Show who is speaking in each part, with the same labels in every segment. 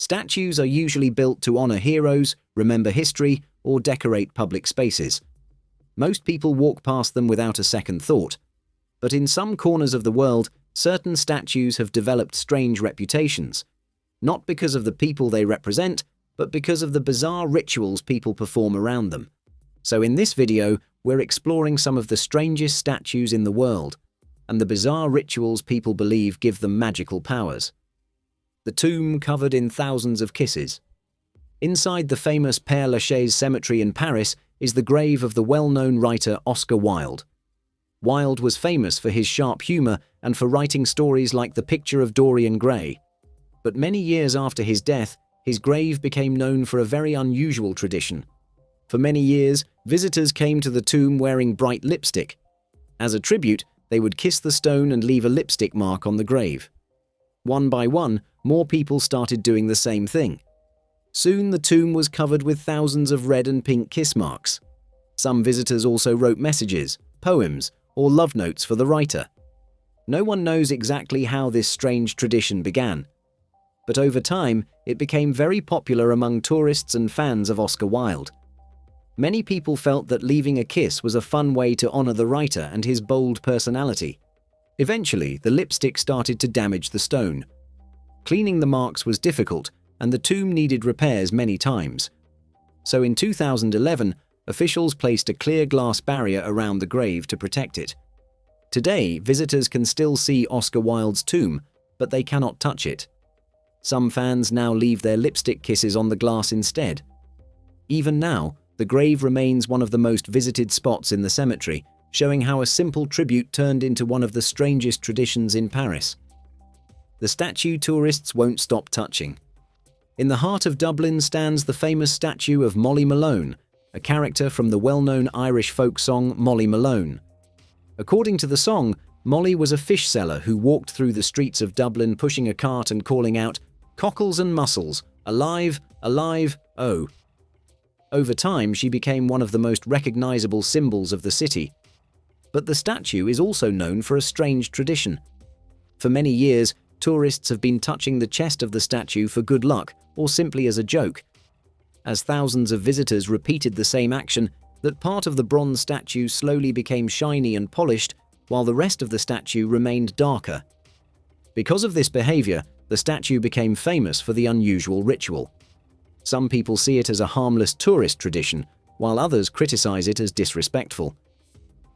Speaker 1: Statues are usually built to honor heroes, remember history, or decorate public spaces. Most people walk past them without a second thought. But in some corners of the world, certain statues have developed strange reputations, not because of the people they represent, but because of the bizarre rituals people perform around them. So in this video, we're exploring some of the strangest statues in the world, and the bizarre rituals people believe give them magical powers. The tomb covered in thousands of kisses. Inside the famous Père Lachaise cemetery in Paris is the grave of the well-known writer Oscar Wilde. Wilde was famous for his sharp humor and for writing stories like The Picture of Dorian Gray. But many years after his death, his grave became known for a very unusual tradition. For many years, visitors came to the tomb wearing bright lipstick. As a tribute, they would kiss the stone and leave a lipstick mark on the grave. One by one, more people started doing the same thing. Soon the tomb was covered with thousands of red and pink kiss marks. Some visitors also wrote messages, poems, or love notes for the writer. No one knows exactly how this strange tradition began. But over time, it became very popular among tourists and fans of Oscar Wilde. Many people felt that leaving a kiss was a fun way to honor the writer and his bold personality. Eventually, the lipstick started to damage the stone. Cleaning the marks was difficult, and the tomb needed repairs many times. So in 2011, officials placed a clear glass barrier around the grave to protect it. Today, visitors can still see Oscar Wilde's tomb, but they cannot touch it. Some fans now leave their lipstick kisses on the glass instead. Even now, the grave remains one of the most visited spots in the cemetery, showing how a simple tribute turned into one of the strangest traditions in Paris. The statue tourists won't stop touching. In the heart of Dublin stands the famous statue of Molly Malone, a character from the well-known Irish folk song Molly Malone. According to the song, Molly was a fish seller who walked through the streets of Dublin pushing a cart and calling out, "Cockles and mussels, alive, alive, oh." Over time, she became one of the most recognizable symbols of the city. But the statue is also known for a strange tradition. For many years, tourists have been touching the chest of the statue for good luck or simply as a joke. As thousands of visitors repeated the same action, that part of the bronze statue slowly became shiny and polished, while the rest of the statue remained darker. Because of this behavior, the statue became famous for the unusual ritual. Some people see it as a harmless tourist tradition, while others criticize it as disrespectful.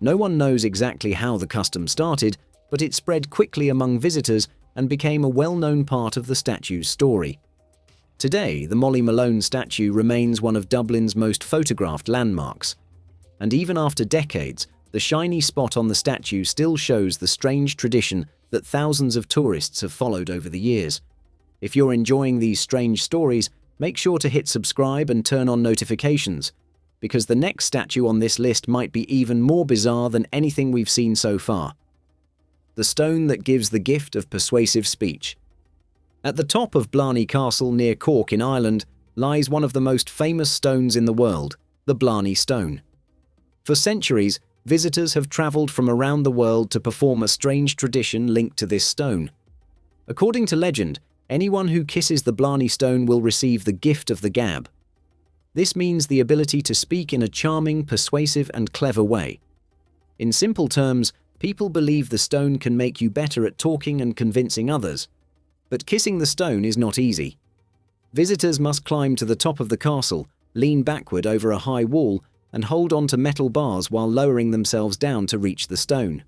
Speaker 1: No one knows exactly how the custom started, but it spread quickly among visitors and became a well-known part of the statue's story. Today, the Molly Malone statue remains one of Dublin's most photographed landmarks. And even after decades, the shiny spot on the statue still shows the strange tradition that thousands of tourists have followed over the years. If you're enjoying these strange stories, make sure to hit subscribe and turn on notifications, because the next statue on this list might be even more bizarre than anything we've seen so far. The stone that gives the gift of persuasive speech. At the top of Blarney Castle near Cork in Ireland lies one of the most famous stones in the world, the Blarney Stone. For centuries, visitors have travelled from around the world to perform a strange tradition linked to this stone. According to legend, anyone who kisses the Blarney Stone will receive the gift of the gab. This means the ability to speak in a charming, persuasive, and clever way. In simple terms, people believe the stone can make you better at talking and convincing others. But kissing the stone is not easy. Visitors must climb to the top of the castle, lean backward over a high wall, and hold on to metal bars while lowering themselves down to reach the stone.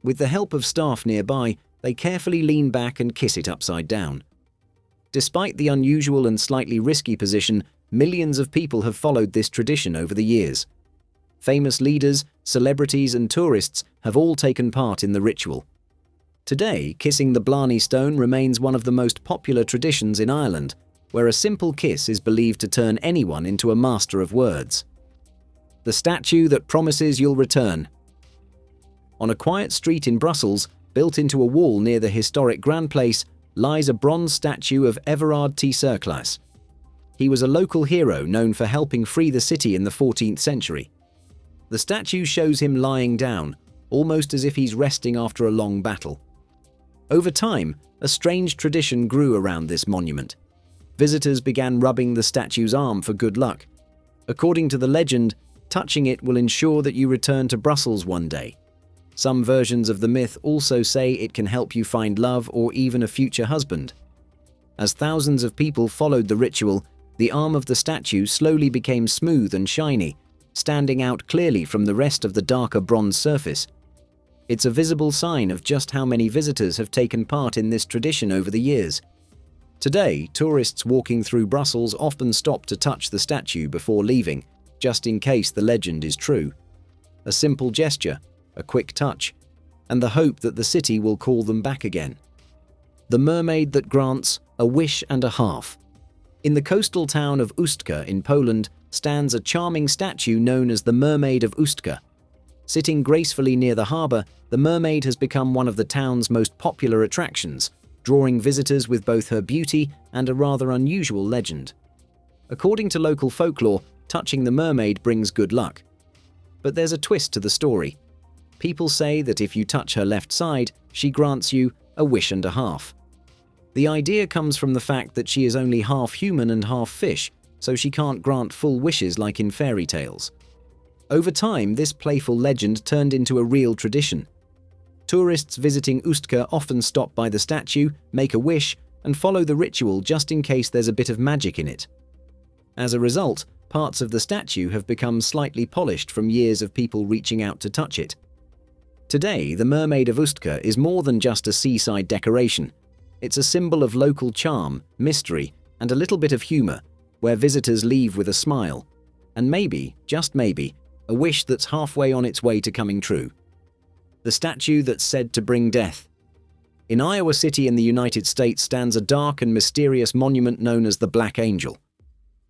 Speaker 1: With the help of staff nearby, they carefully lean back and kiss it upside down. Despite the unusual and slightly risky position, millions of people have followed this tradition over the years. Famous leaders, celebrities, and tourists have all taken part in the ritual. Today, kissing the Blarney Stone remains one of the most popular traditions in Ireland, where a simple kiss is believed to turn anyone into a master of words. The statue that promises you'll return. On a quiet street in Brussels, built into a wall near the historic Grand Place, lies a bronze statue of Everard T. Cerclas. He was a local hero known for helping free the city in the 14th century. The statue shows him lying down, almost as if he's resting after a long battle. Over time, a strange tradition grew around this monument. visitors began rubbing the statue's arm for good luck. According to the legend, touching it will ensure that you return to Brussels one day. Some versions of the myth also say it can help you find love or even a future husband. As thousands of people followed the ritual, the arm of the statue slowly became smooth and shiny, standing out clearly from the rest of the darker bronze surface. It's a visible sign of just how many visitors have taken part in this tradition over the years. Today, tourists walking through Brussels often stop to touch the statue before leaving, just in case the legend is true. A simple gesture, a quick touch, and the hope that the city will call them back again. The mermaid that grants a wish and a half. In the coastal town of Ustka in Poland stands a charming statue known as the Mermaid of Ustka. Sitting gracefully near the harbour, the mermaid has become one of the town's most popular attractions, drawing visitors with both her beauty and a rather unusual legend. According to local folklore, touching the mermaid brings good luck. But there's a twist to the story. People say that if you touch her left side, she grants you a wish and a half. The idea comes from the fact that she is only half human and half fish, so she can't grant full wishes like in fairy tales. Over time, this playful legend turned into a real tradition. Tourists visiting Ustka often stop by the statue, make a wish, and follow the ritual just in case there's a bit of magic in it. As a result, parts of the statue have become slightly polished from years of people reaching out to touch it. Today, the Mermaid of Ustka is more than just a seaside decoration. It's a symbol of local charm, mystery, and a little bit of humor, where visitors leave with a smile, and maybe, just maybe, a wish that's halfway on its way to coming true. The statue that's said to bring death. In Iowa City in the United States stands a dark and mysterious monument known as the Black Angel.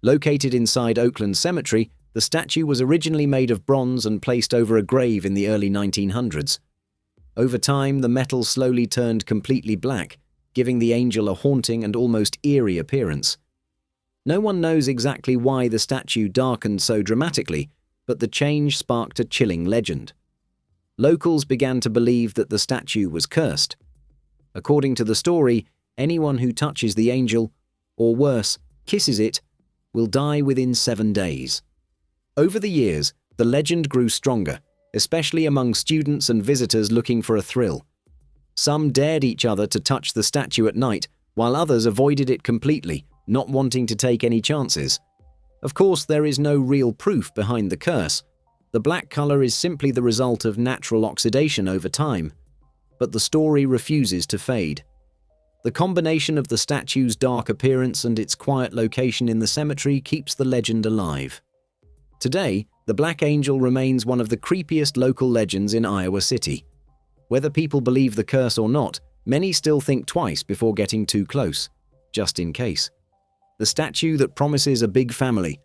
Speaker 1: Located inside Oakland Cemetery, the statue was originally made of bronze and placed over a grave in the early 1900s. Over time, the metal slowly turned completely black, giving the angel a haunting and almost eerie appearance. No one knows exactly why the statue darkened so dramatically, but the change sparked a chilling legend. Locals began to believe that the statue was cursed. According to the story, anyone who touches the angel, or worse, kisses it, will die within 7 days. Over the years, the legend grew stronger, especially among students and visitors looking for a thrill. Some dared each other to touch the statue at night, while others avoided it completely, not wanting to take any chances. Of course, there is no real proof behind the curse. The black color is simply the result of natural oxidation over time. But the story refuses to fade. The combination of the statue's dark appearance and its quiet location in the cemetery keeps the legend alive. Today, the Black Angel remains one of the creepiest local legends in Iowa City. Whether people believe the curse or not, many still think twice before getting too close, just in case. The statue that promises a big family.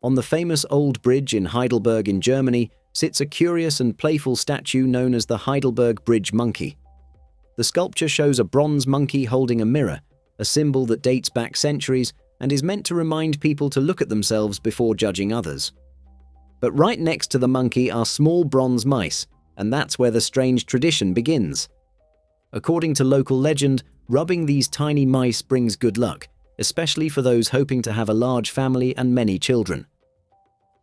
Speaker 1: On the famous old bridge in Heidelberg in Germany sits a curious and playful statue known as the Heidelberg Bridge Monkey. The sculpture shows a bronze monkey holding a mirror, a symbol that dates back centuries and is meant to remind people to look at themselves before judging others. But right next to the monkey are small bronze mice, and that's where the strange tradition begins. According to local legend, rubbing these tiny mice brings good luck, especially for those hoping to have a large family and many children.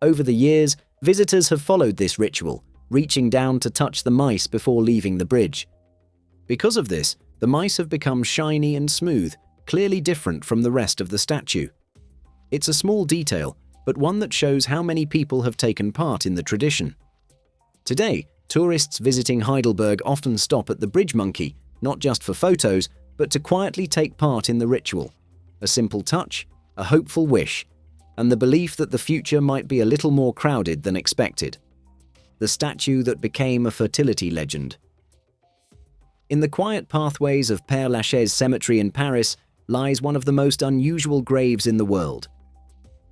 Speaker 1: Over the years, visitors have followed this ritual, reaching down to touch the mice before leaving the bridge. Because of this, the mice have become shiny and smooth, clearly different from the rest of the statue. It's a small detail, but one that shows how many people have taken part in the tradition. Today, tourists visiting Heidelberg often stop at the bridge monkey, not just for photos, but to quietly take part in the ritual. A simple touch, a hopeful wish, and the belief that the future might be a little more crowded than expected. The statue that became a fertility legend. In the quiet pathways of Père Lachaise Cemetery in Paris lies one of the most unusual graves in the world.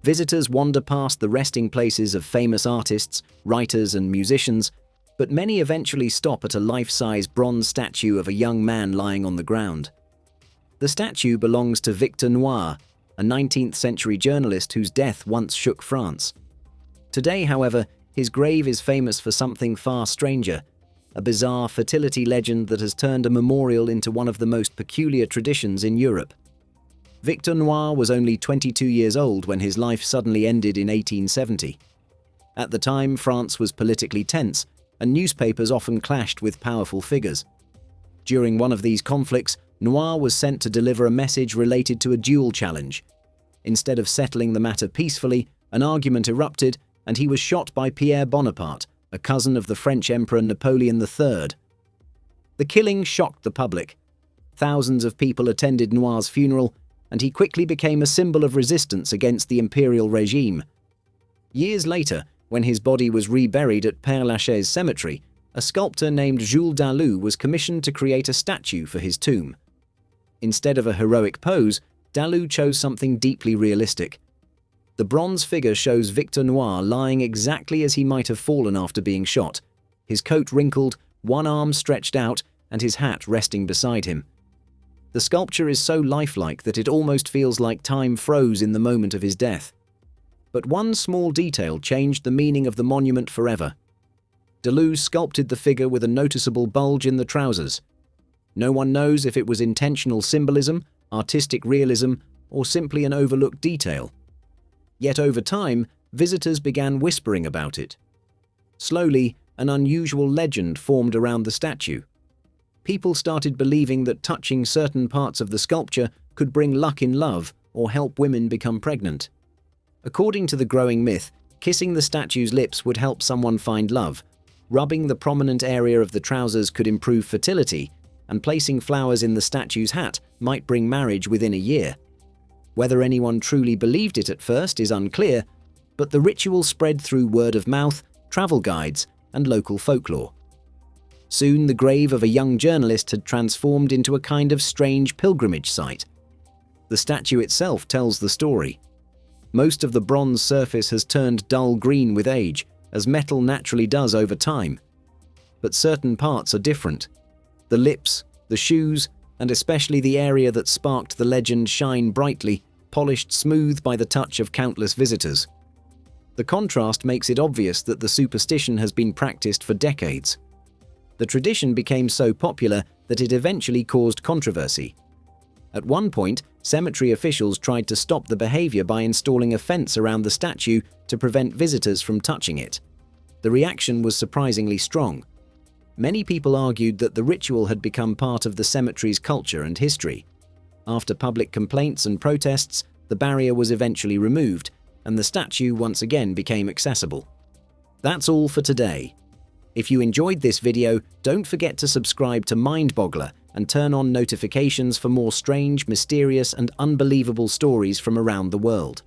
Speaker 1: Visitors wander past the resting places of famous artists, writers, and musicians, but many eventually stop at a life-size bronze statue of a young man lying on the ground. The statue belongs to Victor Noir, a 19th-century journalist whose death once shook France. Today, however, his grave is famous for something far stranger, a bizarre fertility legend that has turned a memorial into one of the most peculiar traditions in Europe. Victor Noir was only 22 years old when his life suddenly ended in 1870. At the time, France was politically tense, and newspapers often clashed with powerful figures. During one of these conflicts, Noir was sent to deliver a message related to a duel challenge. Instead of settling the matter peacefully, an argument erupted, and he was shot by Pierre Bonaparte, a cousin of the French Emperor Napoleon III. The killing shocked the public. Thousands of people attended Noir's funeral, and he quickly became a symbol of resistance against the imperial regime. Years later, when his body was reburied at Père-Lachaise cemetery, a sculptor named Jules Dalou was commissioned to create a statue for his tomb. Instead of a heroic pose, Dalou chose something deeply realistic. The bronze figure shows Victor Noir lying exactly as he might have fallen after being shot, his coat wrinkled, one arm stretched out, and his hat resting beside him. The sculpture is so lifelike that it almost feels like time froze in the moment of his death. But one small detail changed the meaning of the monument forever. Dalou sculpted the figure with a noticeable bulge in the trousers. No one knows if it was intentional symbolism, artistic realism, or simply an overlooked detail. Yet over time, visitors began whispering about it. Slowly, an unusual legend formed around the statue. People started believing that touching certain parts of the sculpture could bring luck in love or help women become pregnant. According to the growing myth, kissing the statue's lips would help someone find love, rubbing the prominent area of the trousers could improve fertility, and placing flowers in the statue's hat might bring marriage within a year. Whether anyone truly believed it at first is unclear, but the ritual spread through word of mouth, travel guides, and local folklore. Soon the grave of a young journalist had transformed into a kind of strange pilgrimage site. The statue itself tells the story. Most of the bronze surface has turned dull green with age, as metal naturally does over time. But certain parts are different. The lips, the shoes, and especially the area that sparked the legend shine brightly, polished smooth by the touch of countless visitors. The contrast makes it obvious that the superstition has been practiced for decades. The tradition became so popular that it eventually caused controversy. At one point, cemetery officials tried to stop the behavior by installing a fence around the statue to prevent visitors from touching it. The reaction was surprisingly strong. Many people argued that the ritual had become part of the cemetery's culture and history. After public complaints and protests, the barrier was eventually removed, and the statue once again became accessible. That's all for today. If you enjoyed this video, don't forget to subscribe to Mindboggler and turn on notifications for more strange, mysterious, and unbelievable stories from around the world.